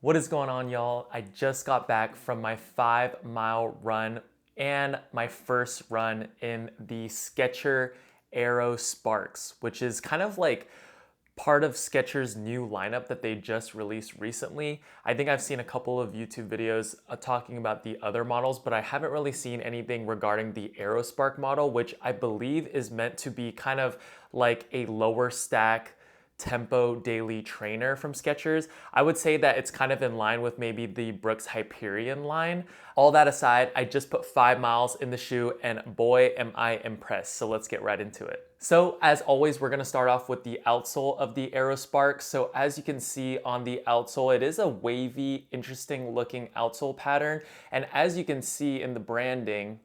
What is going on, y'all? I just got back from my 5 mile run and my first run in the Skechers Aero Sparks, which is kind of like part of Skechers' new lineup that they just released recently. I think I've seen a couple of YouTube videos talking about the other models, but I haven't really seen anything regarding the Aero Spark model, which I believe is meant to be kind of like a lower stack tempo daily trainer from Skechers. I would say that it's kind of in line with maybe the Brooks Hyperion line. All that aside, I just put 5 miles in the shoe and boy am I impressed. So let's get right into it. So as always, we're gonna start off with the outsole of the Aero Spark. So as you can see on the outsole, it is a wavy, interesting looking outsole pattern. And as you can see in the branding,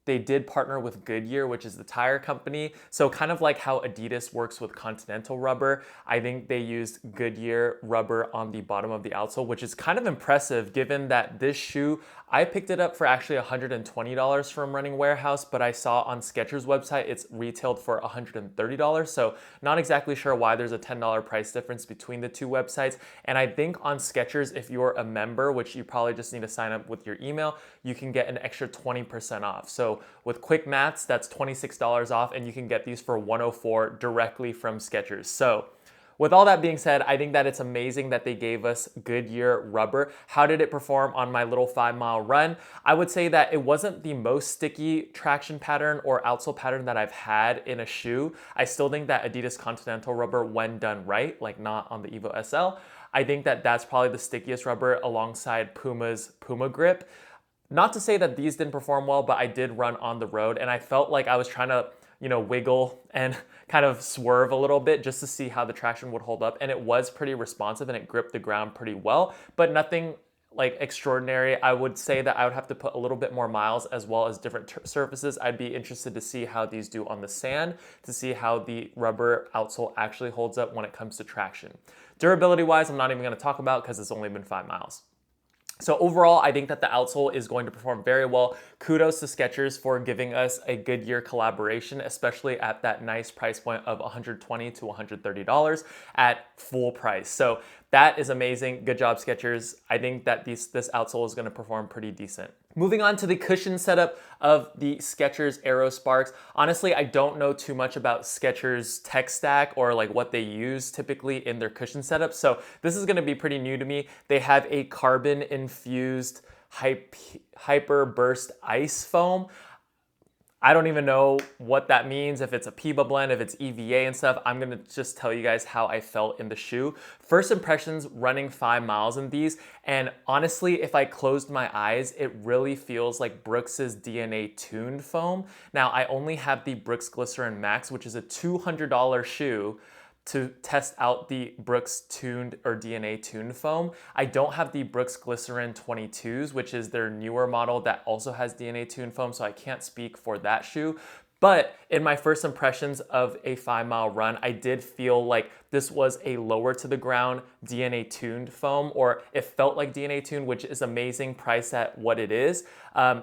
they did partner with Goodyear, which is the tire company. So kind of like how Adidas works with Continental rubber, I think they used Goodyear rubber on the bottom of the outsole, which is kind of impressive given that this shoe, I picked it up for actually $120 from Running Warehouse, but I saw on Skechers website it's retailed for $130. So not exactly sure why there's a $10 price difference between the two websites. And I think on Skechers, if you're a member, which you probably just need to sign up with your email, you can get an extra 20% off. So with quick maths, that's $26 off, and you can get these for $104 directly from Skechers. So with all that being said, I think that it's amazing that they gave us Goodyear rubber. How did it perform on my little 5 mile run? I would say that it wasn't the most sticky traction pattern or outsole pattern that I've had in a shoe. I still think that Adidas Continental rubber, when done right, like not on the Evo SL, I think that that's probably the stickiest rubber alongside Puma's Puma Grip. Not to say that these didn't perform well, but I did run on the road and I felt like I was trying to, wiggle and kind of swerve a little bit just to see how the traction would hold up. And it was pretty responsive and it gripped the ground pretty well, but nothing like extraordinary. I would say that I would have to put a little bit more miles as well as different surfaces. I'd be interested to see how these do on the sand, to see how the rubber outsole actually holds up when it comes to traction. Durability wise, I'm not even gonna talk about because it's only been 5 miles. So overall, I think that the outsole is going to perform very well. Kudos to Skechers for giving us a Goodyear collaboration, especially at that nice price point of $120 to $130 at full price. So that is amazing. Good job, Skechers. I think that this outsole is going to perform pretty decent. Moving on to the cushion setup of the Skechers Aero Sparks. Honestly, I don't know too much about Skechers tech stack or like what they use typically in their cushion setup. So this is gonna be pretty new to me. They have a carbon infused hyper burst ice foam. I don't even know what that means, if it's a PIBA blend, if it's EVA and stuff. I'm gonna just tell you guys how I felt in the shoe. First impressions running 5 miles in these, and honestly, if I closed my eyes, it really feels like Brooks's DNA tuned foam. Now, I only have the Brooks Glycerin Max, which is a $200 shoe, to test out the Brooks tuned or DNA tuned foam. I don't have the Brooks Glycerin 22s, which is their newer model that also has DNA tuned foam, so I can't speak for that shoe. But in my first impressions of a 5 mile run, I did feel like this was a lower to the ground DNA tuned foam, or it felt like DNA tuned, which is amazing price at what it is.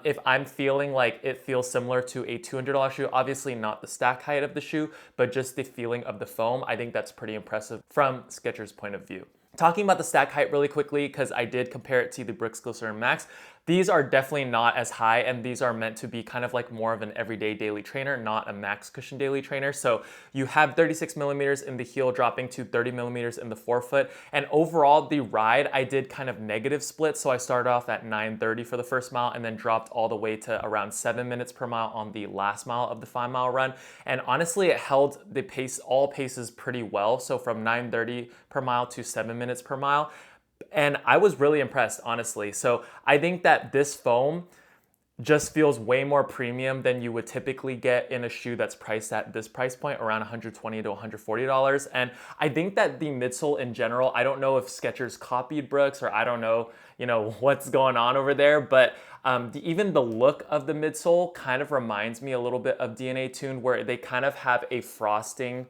If I'm feeling like it feels similar to a $200 shoe, obviously not the stack height of the shoe, but just the feeling of the foam, I think that's pretty impressive from Skechers' point of view. Talking about the stack height really quickly, because I did compare it to the Brooks Glycerin Max, these are definitely not as high, and these are meant to be kind of like more of an everyday daily trainer, not a max cushion daily trainer. So you have 36 millimeters in the heel dropping to 30 millimeters in the forefoot. And overall, the ride, I did kind of negative split. So I started off at 9:30 for the first mile and then dropped all the way to around 7 minutes per mile on the last mile of the 5 mile run. And honestly, it held the pace, all paces pretty well. So from 9:30 per mile to 7 minutes per mile. And I was really impressed, honestly. So I think that this foam just feels way more premium than you would typically get in a shoe that's priced at this price point, around $120 to $140. And I think that the midsole in general, I don't know if Skechers copied Brooks, or I don't know, what's going on over there, but even the look of the midsole kind of reminds me a little bit of DNA Tuned, where they kind of have a frosting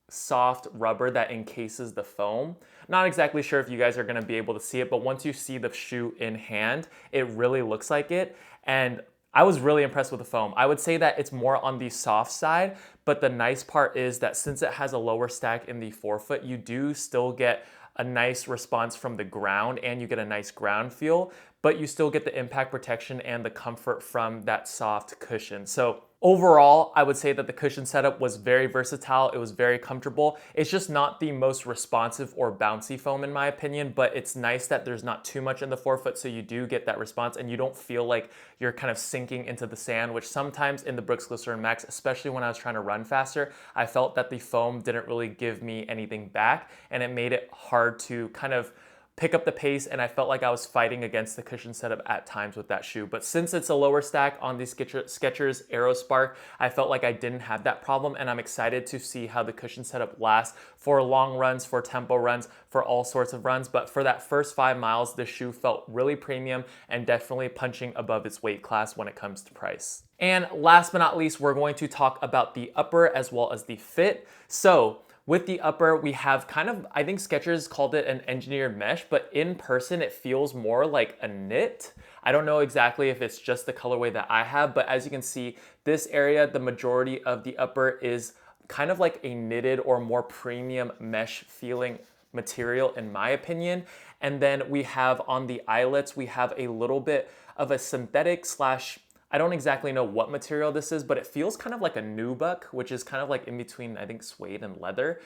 soft rubber that encases the foam. Not exactly sure if you guys are gonna be able to see it, but once you see the shoe in hand, it really looks like it. And I was really impressed with the foam. I would say that it's more on the soft side, but the nice part is that since it has a lower stack in the forefoot, you do still get a nice response from the ground and you get a nice ground feel, but you still get the impact protection and the comfort from that soft cushion. So overall, I would say that the cushion setup was very versatile. It was very comfortable. It's just not the most responsive or bouncy foam in my opinion, but it's nice that there's not too much in the forefoot, so you do get that response and you don't feel like you're kind of sinking into the sand, which sometimes in the Brooks Glycerin Max, especially when I was trying to run faster, I felt that the foam didn't really give me anything back and it made it hard to kind of pick up the pace, and I felt like I was fighting against the cushion setup at times with that shoe. But since it's a lower stack on the Skechers Aero Spark, I felt like I didn't have that problem, and I'm excited to see how the cushion setup lasts for long runs, for tempo runs, for all sorts of runs. But for that first 5 miles, the shoe felt really premium and definitely punching above its weight class when it comes to price. And last but not least, we're going to talk about the upper as well as the fit. So with the upper, we have kind of, I think Skechers called it an engineered mesh, but in person it feels more like a knit. I don't know exactly if it's just the colorway that I have, but as you can see, this area, the majority of the upper is kind of like a knitted or more premium mesh feeling material in my opinion. And then we have on the eyelets, we have a little bit of a synthetic slash, I don't exactly know what material this is, but it feels kind of like a nubuck, which is kind of like in between, I think, suede and leather,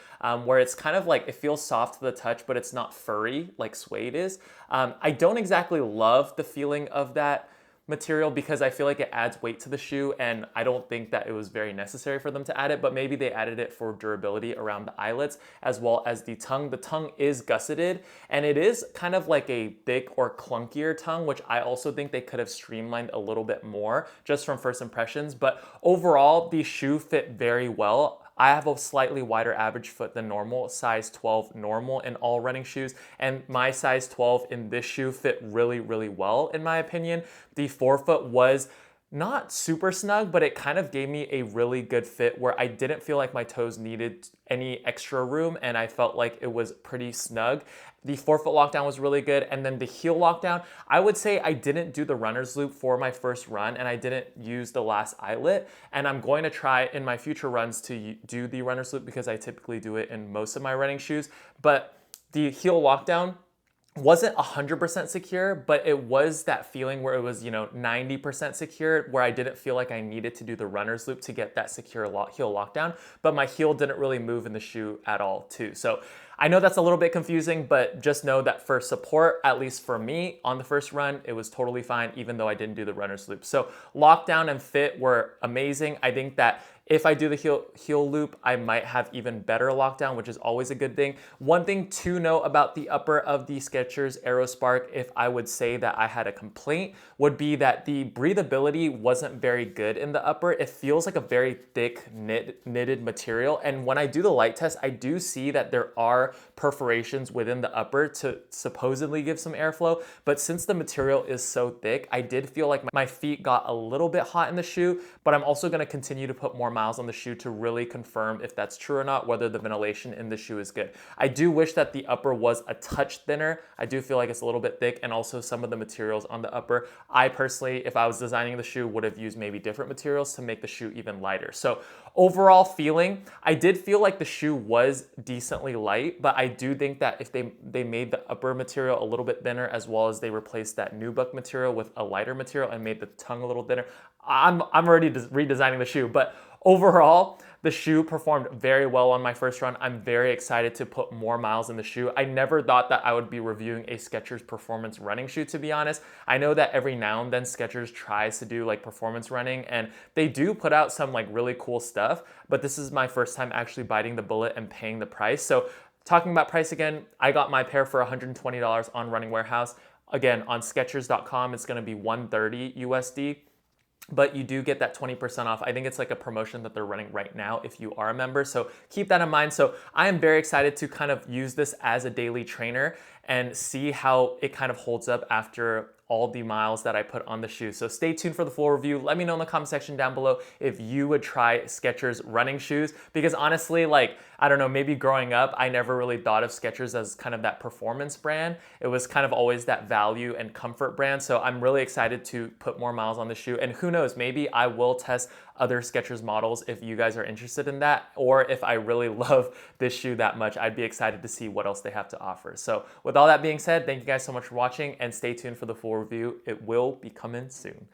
where it's kind of like, it feels soft to the touch, but it's not furry like suede is. I don't exactly love the feeling of that material because I feel like it adds weight to the shoe, and I don't think that it was very necessary for them to add it, but maybe they added it for durability around the eyelets as well as the tongue. The tongue is gusseted and it is kind of like a thick or clunkier tongue, which I also think they could have streamlined a little bit more just from first impressions. But overall, the shoe fit very well. I have a slightly wider average foot than normal, size 12 normal in all running shoes, and my size 12 in this shoe fit really, really well in my opinion. The forefoot was not super snug, but it kind of gave me a really good fit where I didn't feel like my toes needed any extra room and I felt like it was pretty snug. The forefoot lockdown was really good, and then the heel lockdown, I would say I didn't do the runner's loop for my first run and I didn't use the last eyelet, and I'm going to try in my future runs to do the runner's loop because I typically do it in most of my running shoes. But the heel lockdown wasn't 100% secure, but it was that feeling where it was, 90% secure, where I didn't feel like I needed to do the runner's loop to get that secure heel lockdown, but my heel didn't really move in the shoe at all too. So I know that's a little bit confusing, but just know that for support, at least for me on the first run, it was totally fine, even though I didn't do the runner's loop. So lockdown and fit were amazing. I think that if I do the heel loop, I might have even better lockdown, which is always a good thing. One thing to know about the upper of the Skechers Aero Spark, if I would say that I had a complaint, would be that the breathability wasn't very good in the upper. It feels like a very thick knitted material. And when I do the light test, I do see that there are perforations within the upper to supposedly give some airflow. But since the material is so thick, I did feel like my feet got a little bit hot in the shoe, but I'm also gonna continue to put more miles on the shoe to really confirm if that's true or not, whether the ventilation in the shoe is good. I do wish that the upper was a touch thinner. I do feel like it's a little bit thick, and also some of the materials on the upper, I personally, if I was designing the shoe, would have used maybe different materials to make the shoe even lighter. So overall feeling, I did feel like the shoe was decently light, but I do think that if they made the upper material a little bit thinner, as well as they replaced that nubuck material with a lighter material and made the tongue a little thinner, I'm already redesigning the shoe. But overall, the shoe performed very well on my first run. I'm very excited to put more miles in the shoe. I never thought that I would be reviewing a Skechers performance running shoe, to be honest. I know that every now and then Skechers tries to do like performance running, and they do put out some like really cool stuff, but this is my first time actually biting the bullet and paying the price. So talking about price again, I got my pair for $120 on Running Warehouse. Again, on Skechers.com, it's gonna be $130 USD. But you do get that 20% off. I think it's like a promotion that they're running right now if you are a member. So keep that in mind. So I am very excited to kind of use this as a daily trainer and see how it kind of holds up after all the miles that I put on the shoe. So stay tuned for the full review. Let me know in the comment section down below if you would try Skechers running shoes, because honestly, like, I don't know, maybe growing up, I never really thought of Skechers as kind of that performance brand. It was kind of always that value and comfort brand. So I'm really excited to put more miles on the shoe, and who knows, maybe I will test other Skechers models if you guys are interested in that, or if I really love this shoe that much, I'd be excited to see what else they have to offer. So with all that being said, thank you guys so much for watching, and stay tuned for the full review. It will be coming soon.